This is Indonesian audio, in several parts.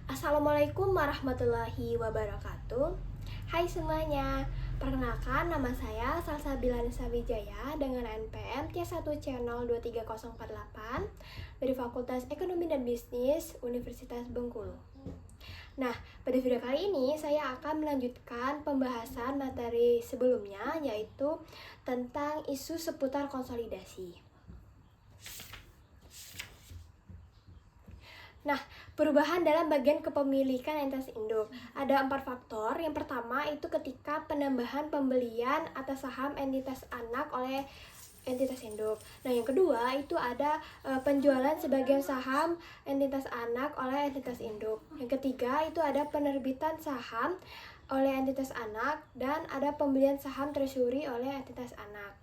Assalamualaikum warahmatullahi wabarakatuh. Hai semuanya, perkenalkan nama saya Salsabila Nisa Wijaya dengan NPM T1C02308 dari Fakultas Ekonomi dan Bisnis Universitas Bengkulu. Nah, pada video kali ini saya akan melanjutkan pembahasan materi sebelumnya, yaitu tentang isu seputar konsolidasi. Nah, perubahan dalam bagian kepemilikan entitas induk. Ada 4 faktor. Yang pertama itu ketika penambahan pembelian atas saham entitas anak oleh entitas induk. Nah, yang kedua itu ada penjualan sebagian saham entitas anak oleh entitas induk. Yang ketiga itu ada penerbitan saham oleh entitas anak dan ada pembelian saham treasury oleh entitas anak.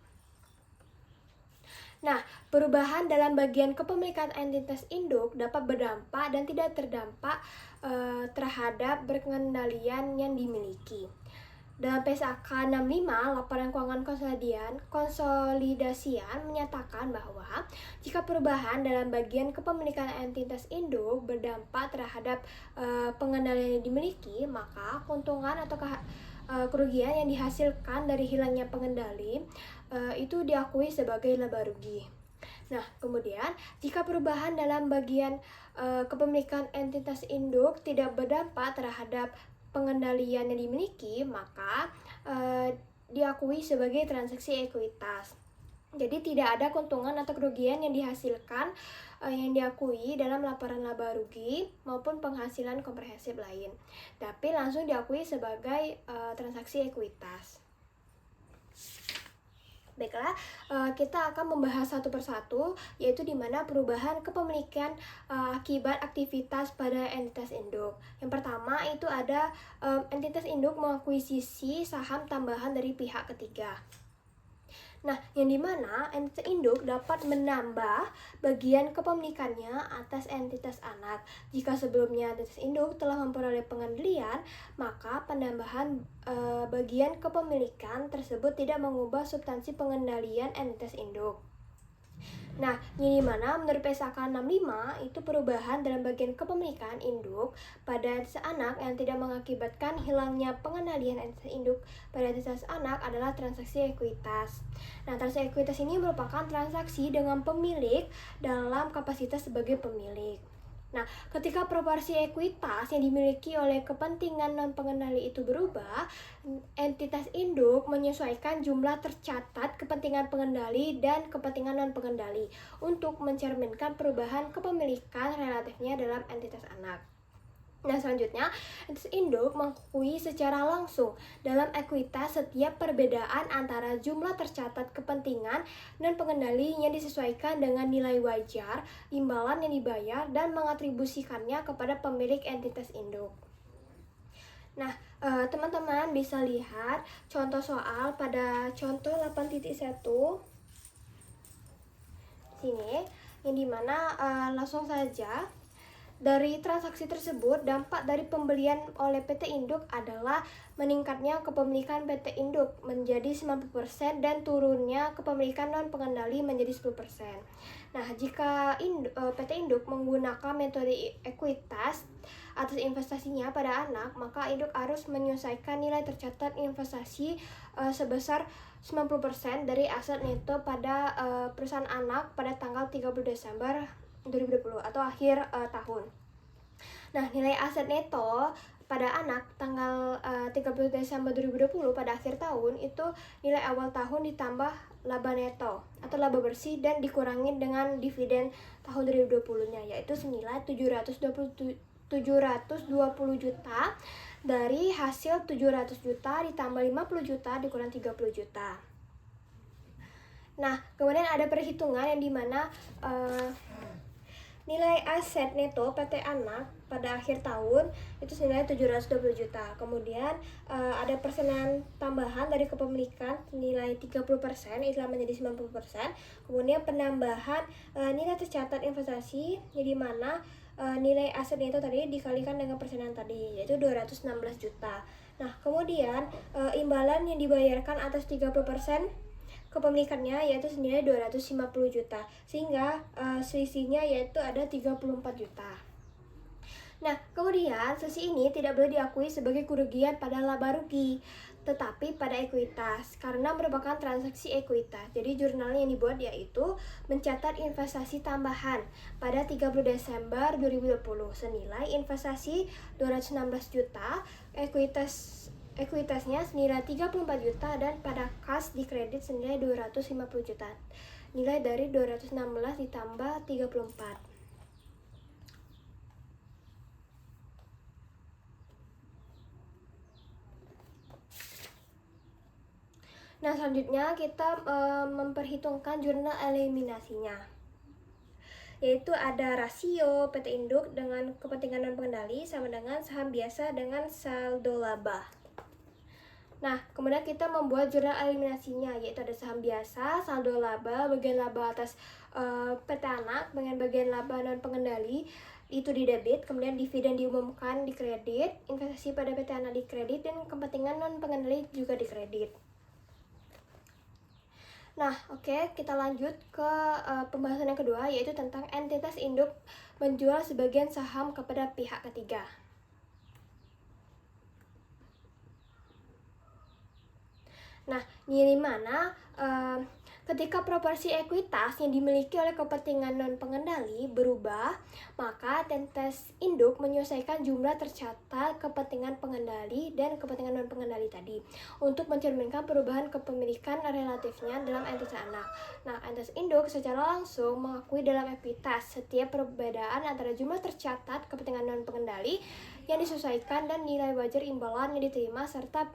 Nah, perubahan dalam bagian kepemilikan entitas induk dapat berdampak dan tidak terdampak terhadap berkendalian yang dimiliki. Dalam PSAK 65, Laporan Keuangan Konsolidasian menyatakan bahwa jika perubahan dalam bagian kepemilikan entitas induk berdampak terhadap pengendalian yang dimiliki, maka keuntungan atau kerugian yang dihasilkan dari hilangnya pengendali itu diakui sebagai laba rugi. Nah, kemudian jika perubahan dalam bagian kepemilikan entitas induk tidak berdampak terhadap pengendalian yang dimiliki, maka diakui sebagai transaksi ekuitas. Jadi tidak ada keuntungan atau kerugian yang dihasilkan yang diakui dalam laporan laba rugi maupun penghasilan komprehensif lain, tapi langsung diakui sebagai transaksi ekuitas. Baiklah, kita akan membahas satu persatu, yaitu di mana perubahan kepemilikan akibat aktivitas pada entitas induk. Yang pertama itu ada entitas induk mengakuisisi saham tambahan dari pihak ketiga. Nah, yang dimana entitas induk dapat menambah bagian kepemilikannya atas entitas anak. Jika sebelumnya entitas induk telah memperoleh pengendalian, maka penambahan bagian kepemilikan tersebut tidak mengubah substansi pengendalian entitas induk. Nah, yang dimana menurut PSAK 65 itu perubahan dalam bagian kepemilikan induk pada entitas anak yang tidak mengakibatkan hilangnya pengendalian entitas induk pada entitas anak adalah transaksi ekuitas. Nah, transaksi ekuitas ini merupakan transaksi dengan pemilik dalam kapasitas sebagai pemilik. Nah, ketika proporsi ekuitas yang dimiliki oleh kepentingan non-pengendali itu berubah, entitas induk menyesuaikan jumlah tercatat kepentingan pengendali dan kepentingan non-pengendali untuk mencerminkan perubahan kepemilikan relatifnya dalam entitas anak. Nah, selanjutnya, entitas induk mengakui secara langsung dalam ekuitas setiap perbedaan antara jumlah tercatat kepentingan dan pengendali yang disesuaikan dengan nilai wajar, imbalan yang dibayar, dan mengatribusikannya kepada pemilik entitas induk. Nah, teman-teman bisa lihat contoh soal pada contoh 8.1 sini, yang dimana langsung saja dari transaksi tersebut, dampak dari pembelian oleh PT Induk adalah meningkatnya kepemilikan PT Induk menjadi 90% dan turunnya kepemilikan non-pengendali menjadi 10%. Nah, jika PT Induk menggunakan metode ekuitas atas investasinya pada anak, maka Induk harus menyelesaikan nilai tercatat investasi sebesar 90% dari aset neto pada perusahaan anak pada tanggal 30 Desember 2020 atau akhir tahun. Nah, nilai aset neto pada anak tanggal 30 Desember 2020 pada akhir tahun itu nilai awal tahun ditambah laba neto atau laba bersih dan dikurangi dengan dividen tahun 2020-nya, yaitu senilai 720 juta dari hasil 700 juta ditambah 50 juta dikurang 30 juta. Nah, kemudian ada perhitungan yang dimana nilai aset neto PT Anak pada akhir tahun itu senilai 720 juta. Kemudian ada persenan tambahan dari kepemilikan nilai 30%, itulah menjadi 90%. Kemudian penambahan nilai tercatat investasi, jadi mana nilai aset neto tadi dikalikan dengan persenan tadi, yaitu 216 juta. Nah, kemudian imbalan yang dibayarkan atas 30% kepemilikannya yaitu senilai 250 juta, sehingga selisihnya yaitu ada 34 juta. Nah, kemudian sesi ini tidak boleh diakui sebagai kerugian pada laba rugi, tetapi pada ekuitas, karena merupakan transaksi ekuitas. Jadi jurnal yang dibuat yaitu mencatat investasi tambahan pada 30 Desember 2020 senilai investasi 216 juta, ekuitasnya senilai 34 juta, dan pada kas di kredit senilai 250 juta. Nilai dari 216 ditambah 34. Nah, selanjutnya kita memperhitungkan jurnal eliminasinya, yaitu ada rasio PT Induk dengan kepentingan non pengendali sama dengan saham biasa dengan saldo laba. Nah, kemudian kita membuat jurnal eliminasinya, yaitu ada saham biasa, saldo laba, bagian laba atas PT anak dengan bagian laba non pengendali itu di debit, kemudian dividen diumumkan di kredit, investasi pada PT anak di kredit, dan kepentingan non pengendali juga di kredit. Nah, oke, kita lanjut ke pembahasan yang kedua, yaitu tentang entitas induk menjual sebagian saham kepada pihak ketiga. Nah, ini mana ketika proporsi ekuitas yang dimiliki oleh kepentingan non pengendali berubah, maka entitas induk menyesuaikan jumlah tercatat kepentingan pengendali dan kepentingan non pengendali tadi untuk mencerminkan perubahan kepemilikan relatifnya dalam entitas anak. Nah, entitas induk secara langsung mengakui dalam ekuitas setiap perbedaan antara jumlah tercatat kepentingan non pengendali yang disesuaikan dan nilai wajar imbalan yang diterima serta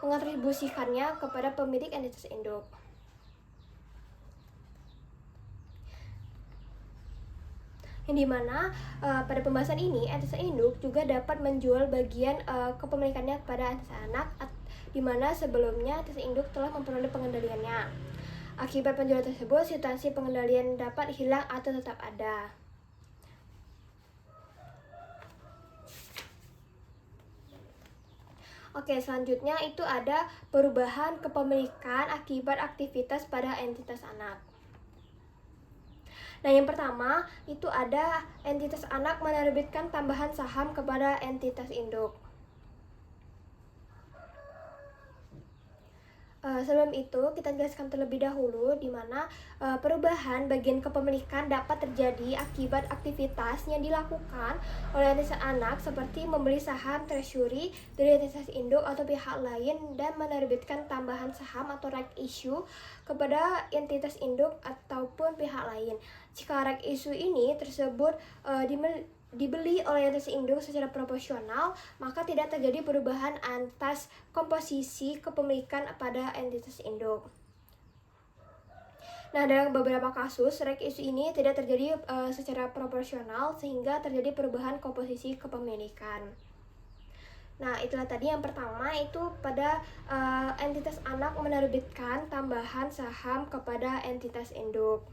mengatribusikannya kepada pemilik entitas induk. Yang dimana pada pembahasan ini entitas induk juga dapat menjual bagian kepemilikannya kepada entitas anak, dimana sebelumnya entitas induk telah memperoleh pengendaliannya. Akibat penjualan tersebut, substansi pengendalian dapat hilang atau tetap ada. Oke, selanjutnya itu ada perubahan kepemilikan akibat aktivitas pada entitas anak. Nah, yang pertama itu ada entitas anak menerbitkan tambahan saham kepada entitas induk. Sebelum itu kita jelaskan terlebih dahulu di mana perubahan bagian kepemilikan dapat terjadi akibat aktivitas yang dilakukan oleh entitas anak seperti membeli saham treasury dari entitas induk atau pihak lain dan menerbitkan tambahan saham atau right issue kepada entitas induk ataupun pihak lain. Jika right issue ini tersebut dibeli oleh entitas induk secara proporsional, maka tidak terjadi perubahan atas komposisi kepemilikan pada entitas induk. Nah, dalam beberapa kasus, right issue ini tidak terjadi secara proporsional sehingga terjadi perubahan komposisi kepemilikan. Nah, itulah tadi yang pertama itu pada entitas anak menerbitkan tambahan saham kepada entitas induk.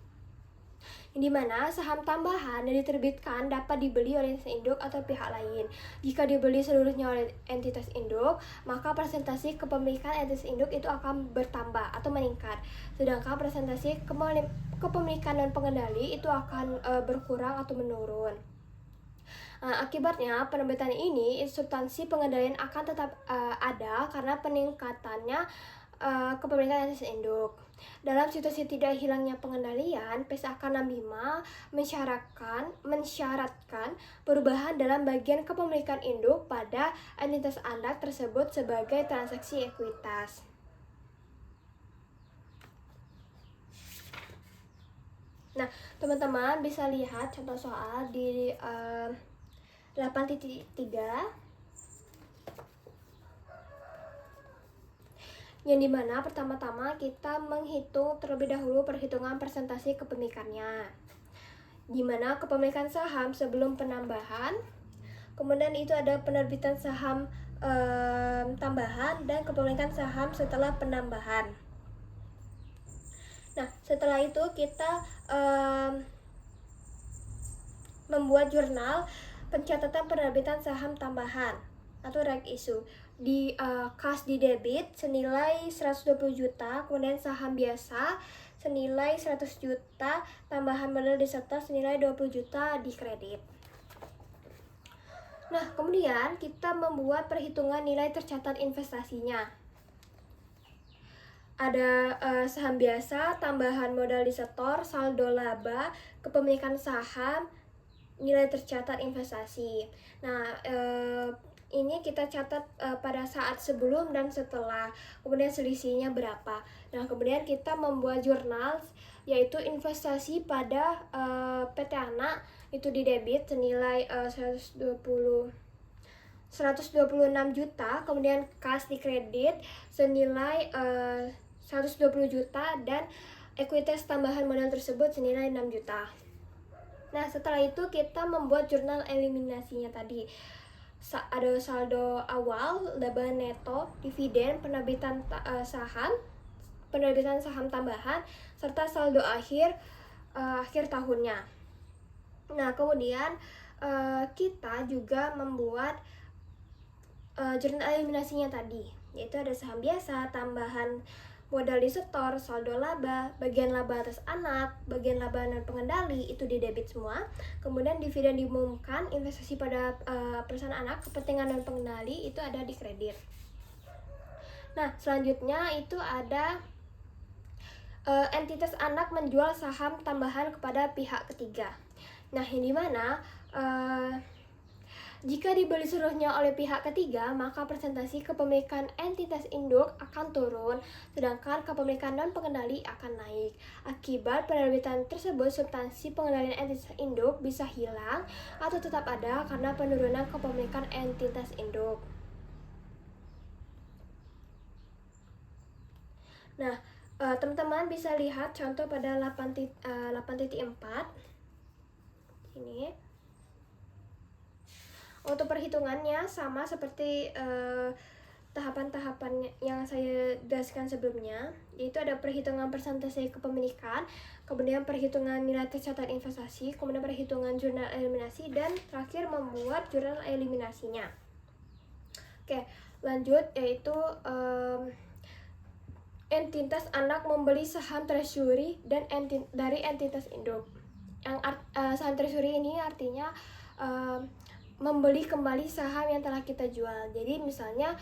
Di mana saham tambahan yang diterbitkan dapat dibeli oleh entitas induk atau pihak lain. Jika dibeli seluruhnya oleh entitas induk, maka presentasi kepemilikan entitas induk itu akan bertambah atau meningkat. Sedangkan presentasi kepemilikan non pengendali itu akan berkurang atau menurun. Akibatnya penerbitan ini substansi pengendalian akan tetap ada karena peningkatannya kepemilikan entitas induk. Dalam situasi tidak hilangnya pengendalian, PSAK 65 mensyaratkan perubahan dalam bagian kepemilikan induk pada entitas anak tersebut sebagai transaksi ekuitas. Nah, teman-teman bisa lihat contoh soal di 8.3 yang dimana pertama-tama kita menghitung terlebih dahulu perhitungan presentasi kepemilikannya, dimana kepemilikan saham sebelum penambahan, kemudian itu ada penerbitan saham tambahan, dan kepemilikan saham setelah penambahan. Nah, setelah itu kita membuat jurnal pencatatan penerbitan saham tambahan atau right issue di kas di debit senilai 120 juta, kemudian saham biasa senilai 100 juta, tambahan modal diserta senilai 20 juta di kredit. Nah, kemudian kita membuat perhitungan nilai tercatat investasinya. Ada saham biasa, tambahan modal disetor, saldo laba, kepemilikan saham, nilai tercatat investasi. Nah, ini kita catat pada saat sebelum dan setelah, kemudian selisihnya berapa. Nah, kemudian kita membuat jurnal, yaitu investasi pada PT Anak itu di debit senilai 126 juta, kemudian kas di kredit senilai 120 juta, dan ekuitas tambahan modal tersebut senilai 6 juta. Nah, setelah itu kita membuat jurnal eliminasinya tadi. Ada saldo awal, laba neto, dividen, penerbitan saham tambahan, serta saldo akhir tahunnya. Nah, kemudian kita juga membuat jurnal eliminasinya tadi, yaitu ada saham biasa, tambahan modal disetor, saldo laba, bagian laba atas anak, bagian laba non pengendali itu di debit semua. Kemudian dividen diumumkan, investasi pada perusahaan anak, kepentingan non pengendali itu ada di kredit. Nah, selanjutnya itu ada entitas anak menjual saham tambahan kepada pihak ketiga. Nah, yang dimana jika dibeli seluruhnya oleh pihak ketiga, maka presentasi kepemilikan entitas induk akan turun, sedangkan kepemilikan non-pengendali akan naik. Akibat penerbitan tersebut, substansi pengendalian entitas induk bisa hilang atau tetap ada karena penurunan kepemilikan entitas induk. Nah, teman-teman bisa lihat contoh pada 8.4 ini. Untuk perhitungannya sama seperti tahapan-tahapan yang saya jelaskan sebelumnya, yaitu ada perhitungan persentase kepemilikan, kemudian perhitungan nilai tercatat investasi, kemudian perhitungan jurnal eliminasi, dan terakhir membuat jurnal eliminasinya. Oke, lanjut, yaitu entitas anak membeli saham treasury dan dari entitas induk. Yang saham treasury ini artinya membeli kembali saham yang telah kita jual. Jadi misalnya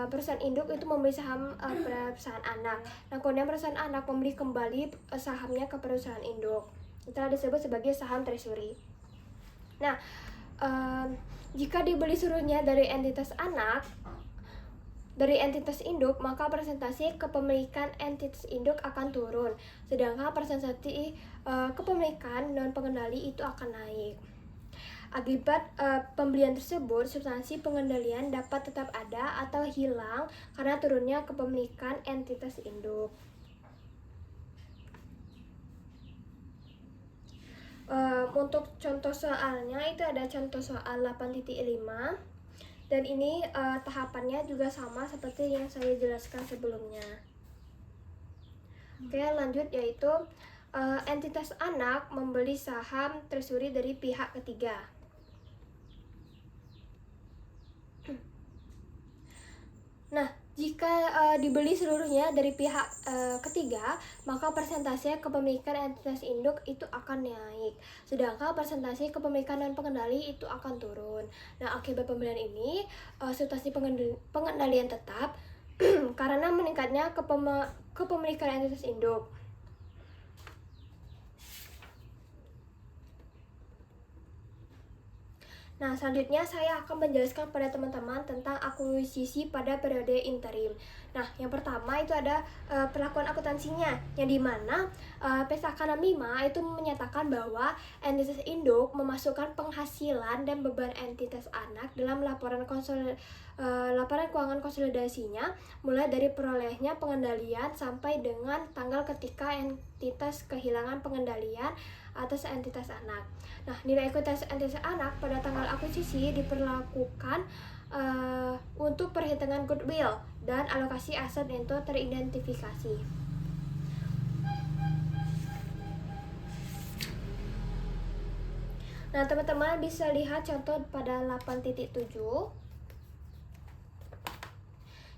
perusahaan induk itu membeli saham pada perusahaan anak. Nah, kemudian perusahaan anak membeli kembali sahamnya ke perusahaan induk. Itu disebut sebagai saham treasury. Nah, jika dibeli seluruhnya dari entitas anak, dari entitas induk, maka presentasi kepemilikan entitas induk akan turun, sedangkan presentasi kepemilikan non pengendali itu akan naik. Akibat pembelian tersebut, substansi pengendalian dapat tetap ada atau hilang karena turunnya kepemilikan entitas induk. Untuk contoh soalnya itu ada contoh soal 8.5, dan ini tahapannya juga sama seperti yang saya jelaskan sebelumnya. Oke, lanjut, yaitu entitas anak membeli saham treasury dari pihak ketiga. Nah, jika dibeli seluruhnya dari pihak ketiga, maka persentase kepemilikan entitas induk itu akan naik, sedangkan persentase kepemilikan non pengendali itu akan turun. Nah, akibat pembelian ini, substansi pengendalian tetap karena meningkatnya kepemilikan entitas induk. Nah, selanjutnya saya akan menjelaskan pada teman-teman tentang akuisisi pada periode interim. Nah, yang pertama itu ada perlakuan akuntansinya, yang dimana Pesakana Mima itu menyatakan bahwa entitas induk memasukkan penghasilan dan beban entitas anak dalam laporan keuangan konsolidasinya, mulai dari perolehnya pengendalian sampai dengan tanggal ketika entitas kehilangan pengendalian atas entitas anak. Nah, nilai ekuitas entitas anak pada tanggal akuisisi diperlakukan untuk perhitungan goodwill dan alokasi aset itu teridentifikasi. Nah, teman-teman bisa lihat contoh pada 8.7,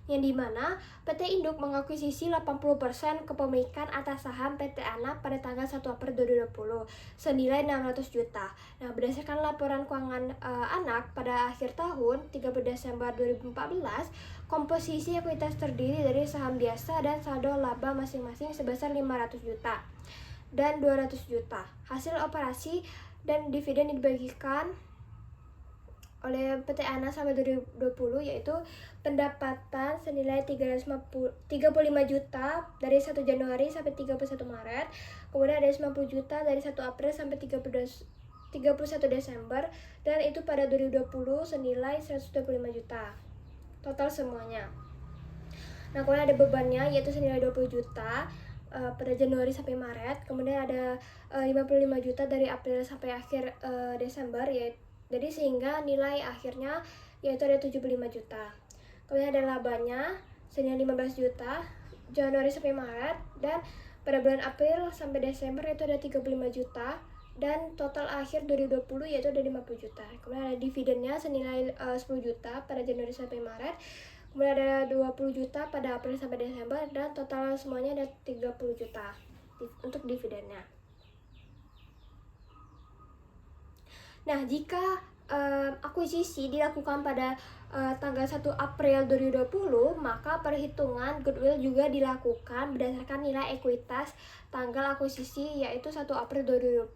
yang dimana PT Induk mengakuisisi 80% kepemilikan atas saham PT Anak pada tanggal 1 April 2020 senilai 600 juta. Nah, berdasarkan laporan keuangan Anak pada akhir tahun 30 Desember 2014, komposisi ekuitas terdiri dari saham biasa dan saldo laba masing-masing sebesar 500 juta dan 200 juta. Hasil operasi dan dividen dibagikan oleh PT Ana sampai 2020 yaitu pendapatan senilai 35 juta dari 1 Januari sampai 31 Maret, kemudian ada 90 juta dari 1 April sampai 31 Desember, dan itu pada 2020 senilai 125 juta total semuanya. Nah, kemudian ada bebannya yaitu senilai 20 juta pada Januari sampai Maret, kemudian ada 55 juta dari April sampai akhir Desember, yaitu jadi sehingga nilai akhirnya yaitu ada 75 juta. Kemudian ada labanya senilai 15 juta Januari sampai Maret, dan pada bulan April sampai Desember itu ada 35 juta, dan total akhir 2020 yaitu ada 50 juta. Kemudian ada dividennya senilai 10 juta pada Januari sampai Maret, kemudian ada 20 juta pada April sampai Desember, dan total semuanya ada 30 juta untuk dividennya. Nah, jika akuisisi dilakukan pada tanggal 1 April 2020, maka perhitungan goodwill juga dilakukan berdasarkan nilai ekuitas tanggal akuisisi yaitu 1 April 2020.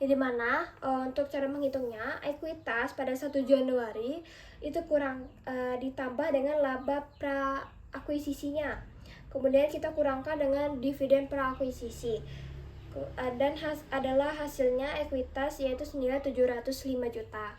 Jadi mana untuk cara menghitungnya, ekuitas pada 1 Januari itu kurang ditambah dengan laba pra akuisisinya. Kemudian kita kurangkan dengan dividen pra akuisisi. Dan adalah hasilnya ekuitas yaitu senilai 705 juta.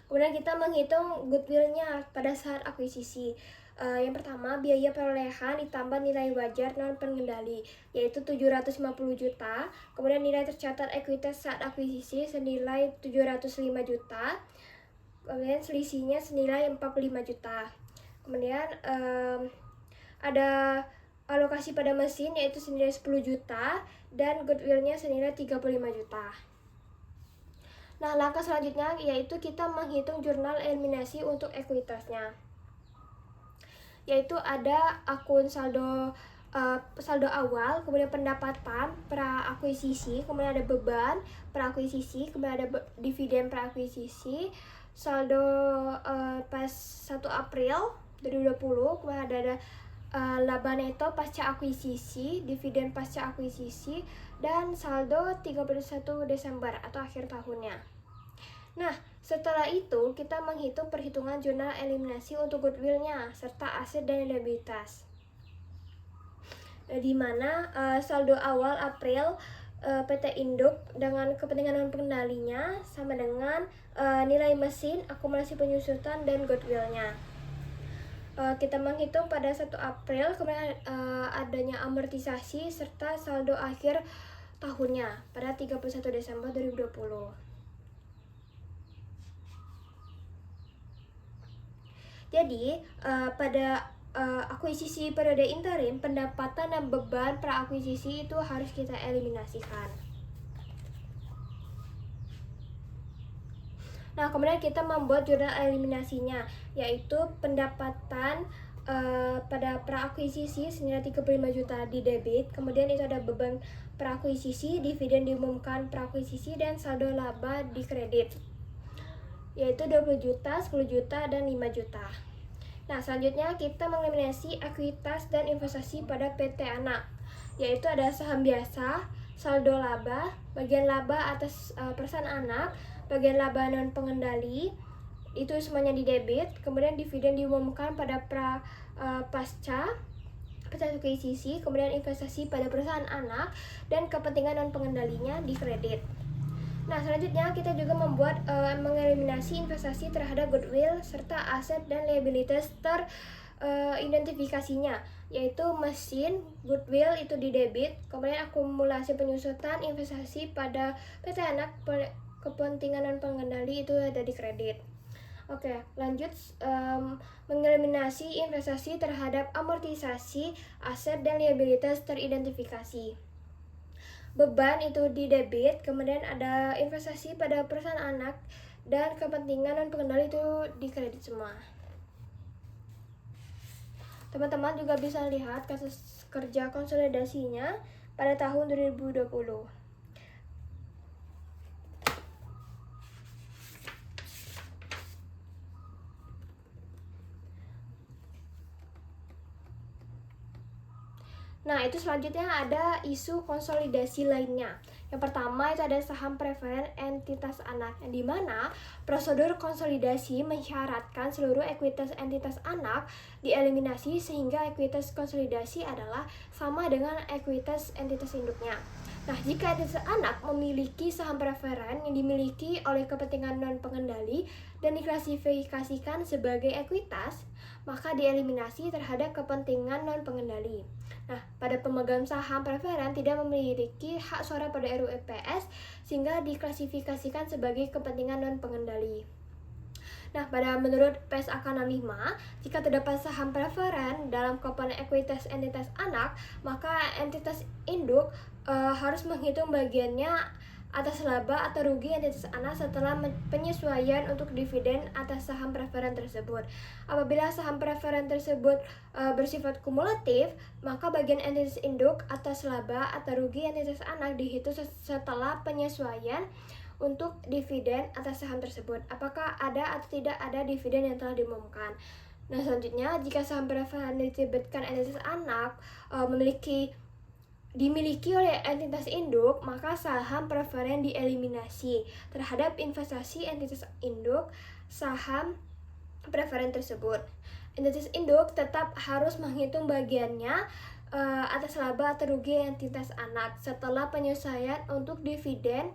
Kemudian kita menghitung goodwillnya pada saat akuisisi. Yang pertama, biaya perolehan ditambah nilai wajar non pengendali yaitu 750 juta. Kemudian nilai tercatat ekuitas saat akuisisi senilai 705 juta. Kemudian selisihnya senilai 45 juta. Kemudian ada alokasi pada mesin yaitu senilai 10 juta dan goodwillnya senilai 35 juta. Nah, langkah selanjutnya yaitu kita menghitung jurnal eliminasi untuk ekuitasnya. Yaitu ada akun saldo awal, kemudian pendapatan pra akuisisi, kemudian ada beban pra akuisisi, kemudian ada dividen pra akuisisi, saldo pas 1 April 2020, kemudian ada laba neto pasca akuisisi, dividen pasca akuisisi, dan saldo 31 Desember atau akhir tahunnya. Nah, setelah itu kita menghitung perhitungan jurnal eliminasi untuk goodwillnya serta aset dan liabilitas. Di mana saldo awal April PT Induk dengan kepentingan non pengendalinya sama dengan nilai mesin, akumulasi penyusutan, dan goodwillnya. Kita menghitung pada 1 April, kemudian adanya amortisasi serta saldo akhir tahunnya pada 31 Desember 2020. Jadi, pada akuisisi periode interim, pendapatan dan beban pra akuisisi itu harus kita eliminasikan. Nah, kemudian kita membuat jurnal eliminasinya, yaitu pendapatan pada pra-akuisisi senilai 35 juta di debit, kemudian itu ada beban pra-akuisisi, dividen diumumkan pra-akuisisi, dan saldo laba di kredit, yaitu 20 juta, 10 juta, dan 5 juta. Nah, selanjutnya kita mengeliminasi ekuitas dan investasi pada PT Anak, yaitu ada saham biasa, saldo laba, bagian laba atas perusahaan anak, bagian laba non pengendali, itu semuanya di debit, kemudian dividen diumumkan pada pasca akuisisi, kemudian investasi pada perusahaan anak, dan kepentingan non pengendalinya di kredit. Nah, selanjutnya kita juga membuat mengeliminasi investasi terhadap goodwill serta aset dan liabilitas teridentifikasinya, yaitu mesin, goodwill itu di debit, kemudian akumulasi penyusutan investasi pada PT Anak, kepentingan non pengendali itu ada di kredit. Oke, lanjut mengeliminasi investasi terhadap amortisasi aset dan liabilitas teridentifikasi. beban itu di debit, kemudian ada investasi pada perusahaan anak, dan kepentingan non pengendali itu di kredit semua. Teman-teman juga bisa lihat kasus kerja konsolidasinya pada tahun 2020. Nah, itu selanjutnya ada isu konsolidasi lainnya. Yang pertama itu ada saham preferen entitas anak, yang dimana prosedur konsolidasi mensyaratkan seluruh ekuitas entitas anak dieliminasi sehingga ekuitas konsolidasi adalah sama dengan ekuitas entitas induknya. Nah, jika entitas anak memiliki saham preferen yang dimiliki oleh kepentingan non pengendali dan diklasifikasikan sebagai ekuitas, maka dieliminasi terhadap kepentingan non pengendali. Nah, pada pemegang saham preferen tidak memiliki hak suara pada RUU-EPS sehingga diklasifikasikan sebagai kepentingan non pengendali. Nah, menurut PSAK 65, jika terdapat saham preferen dalam komponen ekuitas entitas anak, maka entitas induk harus menghitung bagiannya atas laba atau rugi entitas anak setelah penyesuaian untuk dividen atas saham preferen tersebut. Apabila saham preferen tersebut bersifat kumulatif, maka bagian entitas induk atas laba atau rugi entitas anak dihitung setelah penyesuaian untuk dividen atas saham tersebut. Apakah ada atau tidak ada dividen yang telah diumumkan. Nah, selanjutnya, jika saham preferen diterbitkan entitas anak dimiliki oleh entitas induk, maka saham preferen dieliminasi terhadap investasi entitas induk saham preferen tersebut. Entitas induk tetap harus menghitung bagiannya atas laba atau rugi entitas anak setelah penyesuaian untuk dividen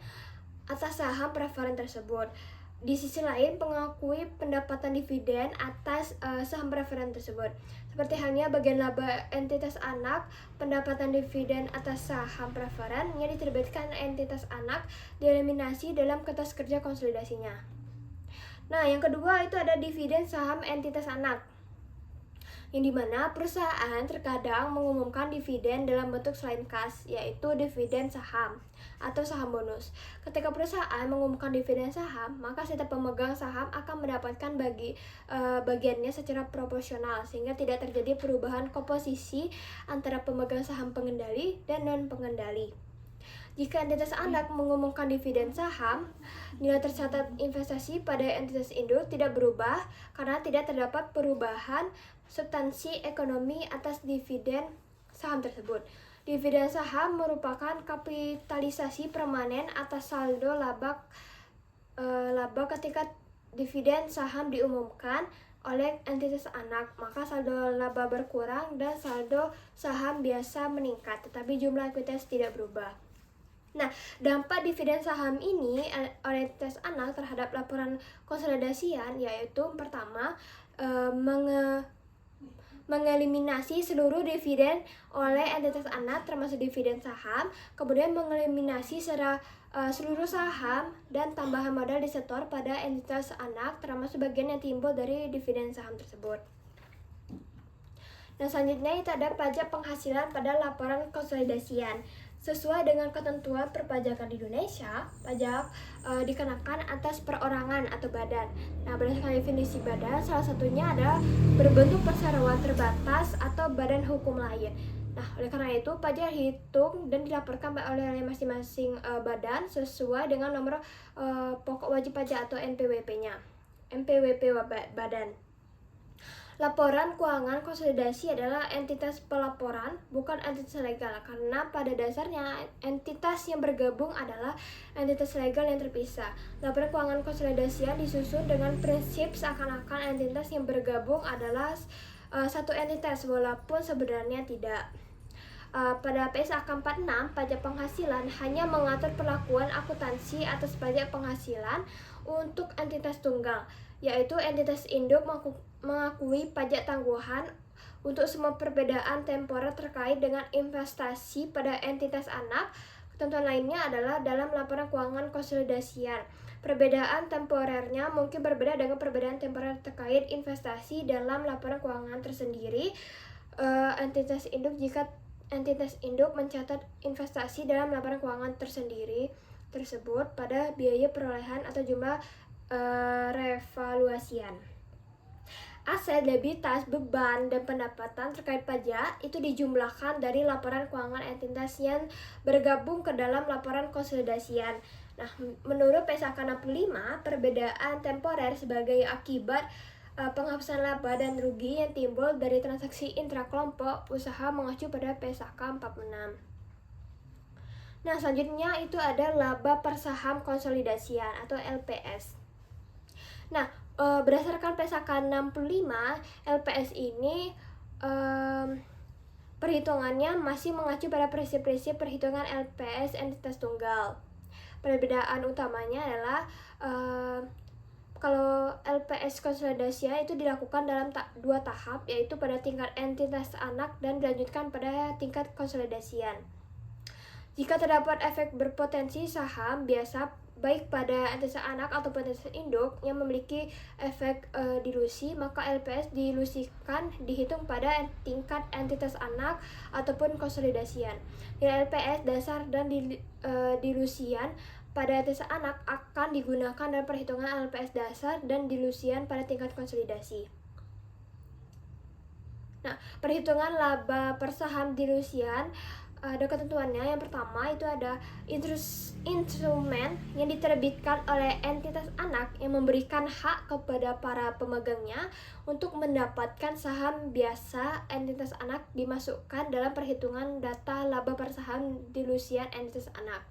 atas saham preferen tersebut. Di sisi lain, mengakui pendapatan dividen atas saham preferen tersebut. Seperti halnya bagian laba entitas anak, pendapatan dividen atas saham preferen yang diterbitkan entitas anak dieliminasi dalam kertas kerja konsolidasinya. Nah, yang kedua itu ada dividen saham entitas anak, yang dimana perusahaan terkadang mengumumkan dividen dalam bentuk selain kas, yaitu dividen saham atau saham bonus. Ketika perusahaan mengumumkan dividen saham, maka setiap pemegang saham akan mendapatkan bagiannya secara proporsional, sehingga tidak terjadi perubahan komposisi antara pemegang saham pengendali dan non pengendali. Jika entitas anak mengumumkan dividen saham, nilai tercatat investasi pada entitas induk tidak berubah karena tidak terdapat perubahan substansi ekonomi atas dividen saham tersebut. Dividen saham merupakan kapitalisasi permanen atas saldo laba ketika dividen saham diumumkan oleh entitas anak, maka saldo laba berkurang dan saldo saham biasa meningkat, tetapi jumlah ekuitas tidak berubah. Nah, dampak dividen saham ini oleh entitas anak terhadap laporan konsolidasian yaitu pertama, mengeliminasi seluruh dividen oleh entitas anak termasuk dividen saham, kemudian mengeliminasi seluruh saham dan tambahan modal disetor pada entitas anak termasuk bagian yang timbul dari dividen saham tersebut. Nah, selanjutnya itu ada pajak penghasilan pada laporan konsolidasian. Sesuai dengan ketentuan perpajakan di Indonesia, pajak dikenakan atas perorangan atau badan. Nah, berdasarkan definisi badan, salah satunya adalah berbentuk perseroan terbatas atau badan hukum lain. Nah, oleh karena itu, pajak dihitung dan dilaporkan oleh masing-masing badan sesuai dengan nomor pokok wajib pajak atau NPWP-nya. NPWP badan. Laporan keuangan konsolidasi adalah entitas pelaporan, bukan entitas legal, karena pada dasarnya entitas yang bergabung adalah entitas legal yang terpisah. Laporan keuangan konsolidasian disusun dengan prinsip seakan-akan entitas yang bergabung adalah satu entitas, walaupun sebenarnya tidak. Pada PSAK 46, pajak penghasilan hanya mengatur perlakuan akuntansi atas pajak penghasilan untuk entitas tunggal, yaitu entitas induk mengakui pajak tangguhan untuk semua perbedaan temporer terkait dengan investasi pada entitas anak. Ketentuan lainnya adalah dalam laporan keuangan konsolidasian. Perbedaan temporernya mungkin berbeda dengan perbedaan temporer terkait investasi dalam laporan keuangan tersendiri entitas induk jika entitas induk mencatat investasi dalam laporan keuangan tersebut pada biaya perolehan atau jumlah revaluasian. Aset, liabilitas, beban, dan pendapatan terkait pajak itu dijumlahkan dari laporan keuangan entitas yang bergabung ke dalam laporan konsolidasian. Nah, menurut PSAK 65, perbedaan temporer sebagai akibat penghapusan laba dan rugi yang timbul dari transaksi intrakelompok usaha mengacu pada PSAK 46. Nah, selanjutnya itu ada laba per saham konsolidasian atau LPS. Nah, berdasarkan PSAK 65, LPS ini perhitungannya masih mengacu pada prinsip-prinsip perhitungan LPS entitas tunggal. Perbedaan utamanya adalah kalau LPS konsolidasian itu dilakukan dalam dua tahap, yaitu pada tingkat entitas anak dan dilanjutkan pada tingkat konsolidasian. Jika terdapat efek berpotensi saham biasa baik pada entitas anak ataupun entitas induk yang memiliki efek dilusi, maka LPS dilusikan dihitung pada tingkat entitas anak ataupun konsolidasian. Nilai LPS dasar dan dilusian pada entitas anak akan digunakan dalam perhitungan LPS dasar dan dilusian pada tingkat konsolidasi. Nah, perhitungan laba per saham dilusian ada ketentuannya. Yang pertama itu ada instrumen yang diterbitkan oleh entitas anak yang memberikan hak kepada para pemegangnya untuk mendapatkan saham biasa entitas anak dimasukkan dalam perhitungan data laba per saham dilusian entitas anak.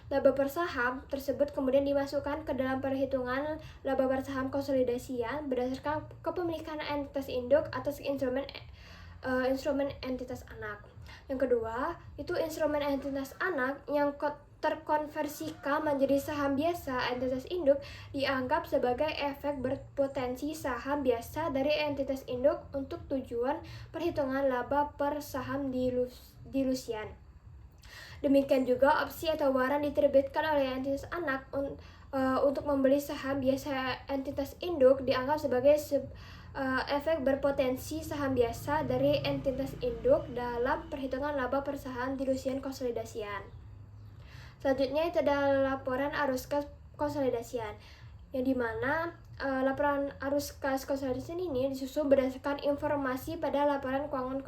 Laba per saham tersebut kemudian dimasukkan ke dalam perhitungan laba per saham konsolidasian berdasarkan kepemilikan entitas induk atas instrumen entitas anak. Yang kedua, itu instrumen entitas anak yang terkonversikan menjadi saham biasa entitas induk dianggap sebagai efek berpotensi saham biasa dari entitas induk untuk tujuan perhitungan laba per saham dilusian. Demikian juga opsi atau waran diterbitkan oleh entitas anak untuk membeli saham biasa entitas induk dianggap sebagai efek berpotensi saham biasa dari entitas induk dalam perhitungan laba per saham dilusian konsolidasian. Selanjutnya itu adalah laporan arus kas konsolidasian, yang dimana laporan arus kas konsolidasian ini disusun berdasarkan informasi pada laporan keuangan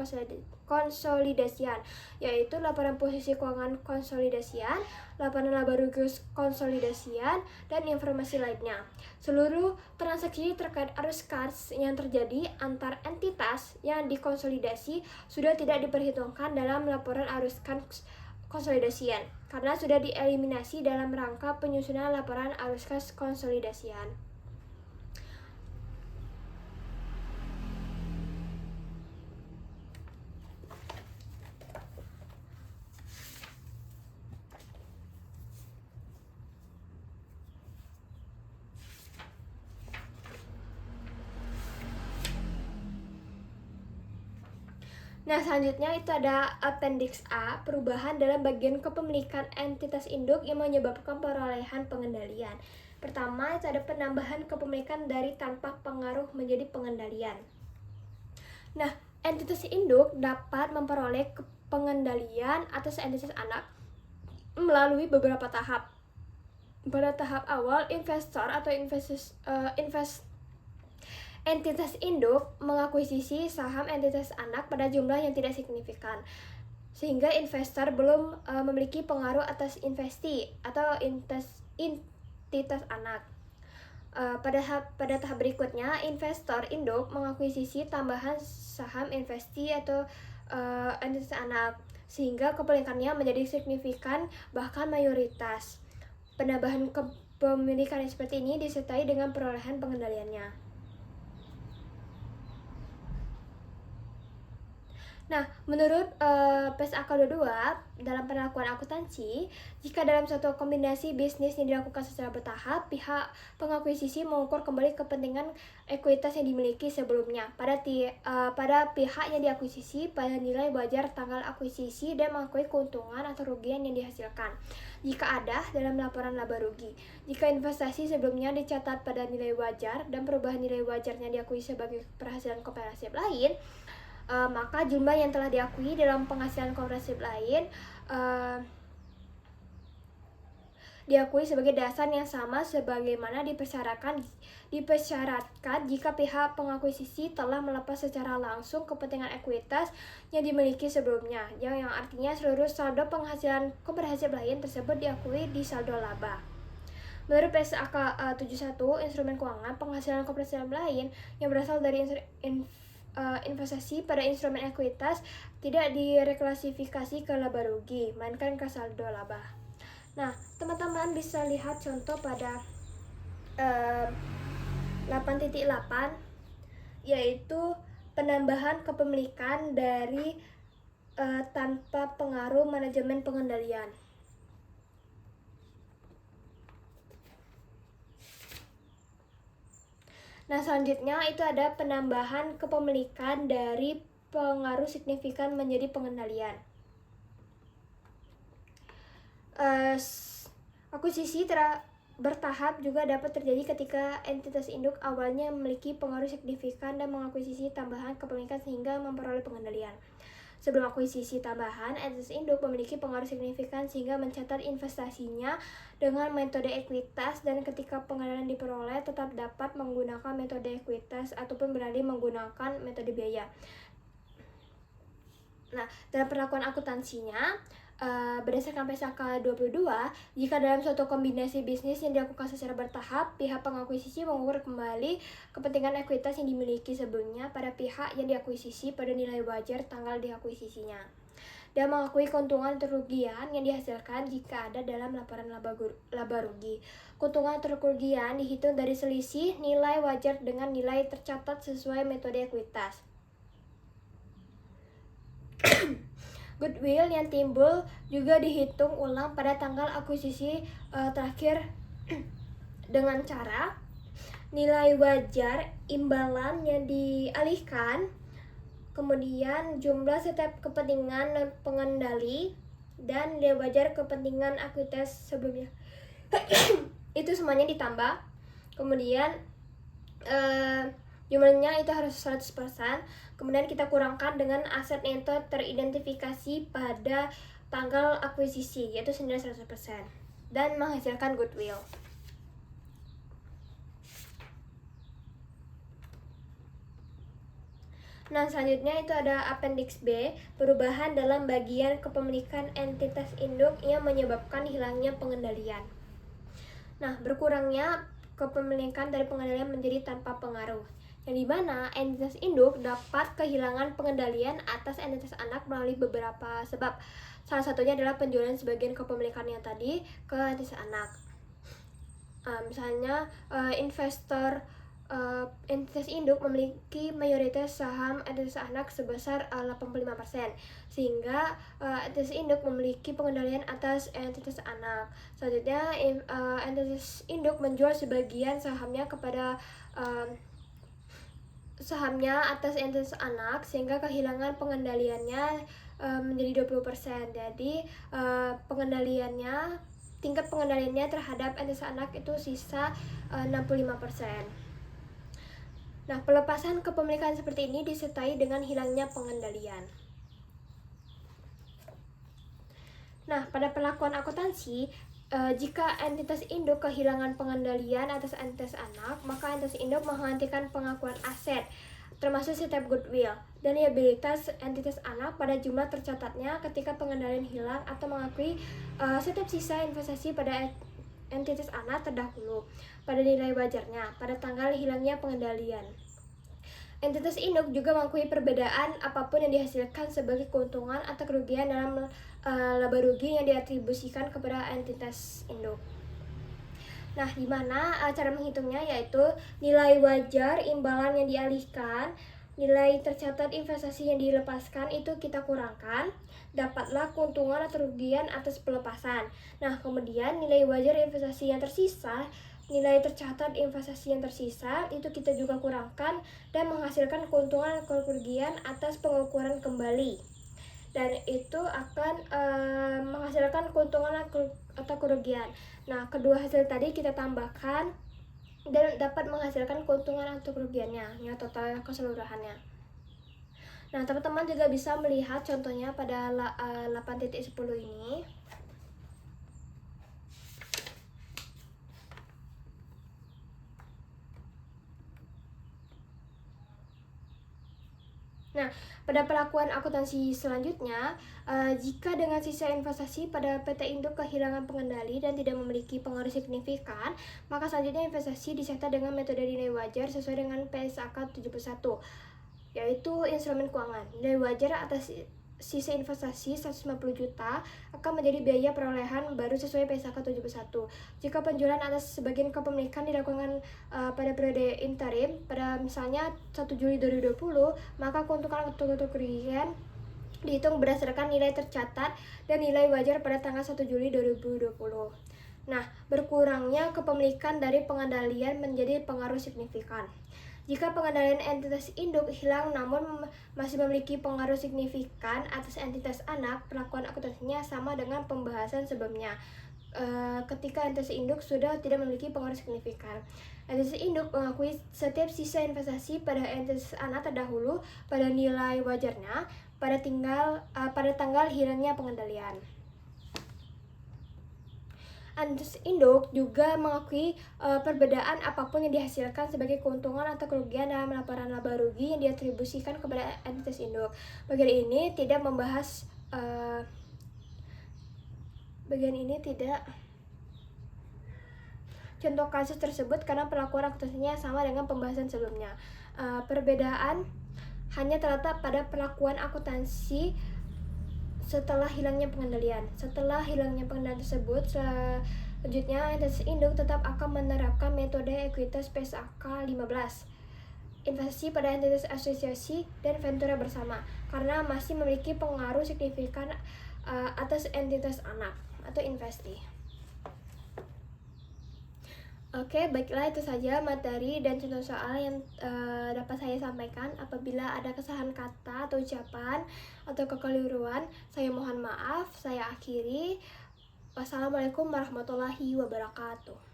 konsolidasian, yaitu laporan posisi keuangan konsolidasian, laporan laba rugi konsolidasian, dan informasi lainnya. Seluruh transaksi terkait arus kas yang terjadi antar entitas yang dikonsolidasi sudah tidak diperhitungkan dalam laporan arus kas konsolidasian karena sudah dieliminasi dalam rangka penyusunan laporan arus kas konsolidasian. Nah, selanjutnya itu ada Appendix A, perubahan dalam bagian kepemilikan entitas induk yang menyebabkan perolehan pengendalian. Pertama, itu ada penambahan kepemilikan dari tanpa pengaruh menjadi pengendalian. Nah, entitas induk dapat memperoleh pengendalian atas entitas anak melalui beberapa tahap. Pada tahap awal, investor atau entitas induk mengakuisisi saham entitas anak pada jumlah yang tidak signifikan, sehingga investor belum memiliki pengaruh atas investi atau entitas anak. Pada tahap berikutnya, investor induk mengakuisisi tambahan saham investi atau entitas anak, sehingga kepemilikannya menjadi signifikan bahkan mayoritas. Penambahan kepemilikan seperti ini disertai dengan perolehan pengendaliannya. Nah, menurut PSAK 22 dalam penerapan akuntansi, jika dalam suatu kombinasi bisnis yang dilakukan secara bertahap, pihak pengakuisisi mengukur kembali kepentingan ekuitas yang dimiliki sebelumnya pada pihak yang diakuisisi pada nilai wajar tanggal akuisisi dan mengakui keuntungan atau kerugian yang dihasilkan jika ada dalam laporan laba rugi. Jika investasi sebelumnya dicatat pada nilai wajar dan perubahan nilai wajarnya diakui sebagai penghasilan komprehensif lain, maka jumlah yang telah diakui dalam penghasilan komprehensif lain diakui sebagai dasar yang sama sebagaimana dipersyaratkan jika pihak pengakuisisi telah melepas secara langsung kepentingan ekuitas yang dimiliki sebelumnya, yang artinya seluruh saldo penghasilan komprehensif lain tersebut diakui di saldo laba. Menurut PSAK 71, instrumen keuangan penghasilan komprehensif lain yang berasal dari investasi pada instrumen ekuitas tidak direklasifikasi ke laba rugi, melainkan ke saldo laba. Nah, teman-teman bisa lihat contoh pada 8.8, yaitu penambahan kepemilikan dari tanpa pengaruh manajemen pengendalian. Nah, selanjutnya itu ada penambahan kepemilikan dari pengaruh signifikan menjadi pengendalian. Akuisisi bertahap juga dapat terjadi ketika entitas induk awalnya memiliki pengaruh signifikan dan mengakuisisi tambahan kepemilikan sehingga memperoleh pengendalian. Sebelum akuisisi tambahan, entitas induk memiliki pengaruh signifikan sehingga mencatat investasinya dengan metode ekuitas, dan ketika pengendalian diperoleh tetap dapat menggunakan metode ekuitas ataupun beralih menggunakan metode biaya. Nah, dalam perlakuan akuntansinya, berdasarkan PSAK 22, jika dalam suatu kombinasi bisnis yang dilakukan secara bertahap, pihak pengakuisisi mengukur kembali kepentingan ekuitas yang dimiliki sebelumnya pada pihak yang diakuisisi pada nilai wajar tanggal diakuisisinya, dan mengakui keuntungan atau kerugian yang dihasilkan jika ada dalam laporan laba rugi. Keuntungan atau kerugian dihitung dari selisih nilai wajar dengan nilai tercatat sesuai metode ekuitas. Goodwill yang timbul juga dihitung ulang pada tanggal akuisisi terakhir dengan cara nilai wajar imbalan yang dialihkan, kemudian jumlah setiap kepentingan pengendali, dan nilai wajar kepentingan ekuitas sebelumnya. Itu semuanya ditambah, kemudian jumlahnya itu harus 100%, kemudian kita kurangkan dengan aset yang teridentifikasi pada tanggal akuisisi, yaitu senilai 100%, dan menghasilkan goodwill. Nah, selanjutnya itu ada Appendix B, perubahan dalam bagian kepemilikan entitas induk yang menyebabkan hilangnya pengendalian. Nah, berkurangnya kepemilikan dari pengendalian menjadi tanpa pengaruh, yang dimana entitas induk dapat kehilangan pengendalian atas entitas anak melalui beberapa sebab. Salah satunya adalah penjualan sebagian kepemilikan yang tadi ke entitas anak. Misalnya investor entitas induk memiliki mayoritas saham entitas anak sebesar 85%, sehingga entitas induk memiliki pengendalian atas entitas anak. Selanjutnya entitas induk menjual sebagian sahamnya kepada atas entitas anak, sehingga kehilangan pengendaliannya menjadi 20%. Jadi tingkat pengendaliannya terhadap entitas anak itu sisa 65%. Nah, pelepasan kepemilikan seperti ini disertai dengan hilangnya pengendalian. Nah, pada perlakuan akuntansi, jika entitas induk kehilangan pengendalian atas entitas anak, maka entitas induk menghentikan pengakuan aset, termasuk setiap goodwill dan liabilitas entitas anak pada jumlah tercatatnya ketika pengendalian hilang, atau mengakui setiap sisa investasi pada entitas anak terdahulu pada nilai wajarnya pada tanggal hilangnya pengendalian. Entitas induk juga mengakui perbedaan apapun yang dihasilkan sebagai keuntungan atau kerugian dalam laba rugi yang diatribusikan kepada entitas induk. Nah, gimana cara menghitungnya, yaitu nilai wajar imbalan yang dialihkan, nilai tercatat investasi yang dilepaskan itu kita kurangkan, dapatlah keuntungan atau kerugian atas pelepasan. Nah, kemudian nilai wajar investasi yang tersisa, nilai tercatat investasi yang tersisa itu kita juga kurangkan dan menghasilkan keuntungan atau kerugian atas pengukuran kembali, dan itu akan menghasilkan keuntungan atau kerugian. Nah, kedua hasil tadi kita tambahkan dan dapat menghasilkan keuntungan atau kerugiannya, ya total keseluruhannya. Nah, teman-teman juga bisa melihat contohnya pada 8.10 ini. Nah, pada pelakuan akuntansi selanjutnya, jika dengan sisa investasi pada PT induk kehilangan pengendali dan tidak memiliki pengaruh signifikan, maka selanjutnya investasi dicetak dengan metode nilai wajar sesuai dengan PSAK 71, yaitu instrumen keuangan. Nilai wajar atas sisa investasi 150 juta akan menjadi biaya perolehan baru sesuai PSAK 71. Jika penjualan atas sebagian kepemilikan dilakukan pada periode interim pada misalnya 1 Juli 2020, maka keuntungan atau kerugian dihitung berdasarkan nilai tercatat dan nilai wajar pada tanggal 1 Juli 2020. Nah, berkurangnya kepemilikan dari pengendalian menjadi pengaruh signifikan. Jika pengendalian entitas induk hilang namun masih memiliki pengaruh signifikan atas entitas anak, perlakuan akuntansinya sama dengan pembahasan sebelumnya. Ketika entitas induk sudah tidak memiliki pengaruh signifikan, entitas induk mengakui setiap sisa investasi pada entitas anak terdahulu pada nilai wajarnya pada tanggal hilangnya pengendalian. Entitas induk juga mengakui perbedaan apapun yang dihasilkan sebagai keuntungan atau kerugian dalam laporan laba rugi yang diatribusikan kepada entitas induk. Bagian ini tidak contoh kasus tersebut karena perlakuan akuntansinya sama dengan pembahasan sebelumnya. Perbedaan hanya terletak pada perlakuan akuntansi setelah hilangnya pengendalian. Setelah hilangnya pengendalian tersebut, selanjutnya entitas induk tetap akan menerapkan metode ekuitas PSAK 15, investasi pada entitas asosiasi dan ventura bersama, karena masih memiliki pengaruh signifikan atas entitas anak atau investee. Oke, baiklah itu saja materi dan contoh soal yang dapat saya sampaikan. Apabila ada kesalahan kata atau ucapan atau kekeliruan, saya mohon maaf. Saya akhiri. Wassalamualaikum warahmatullahi wabarakatuh.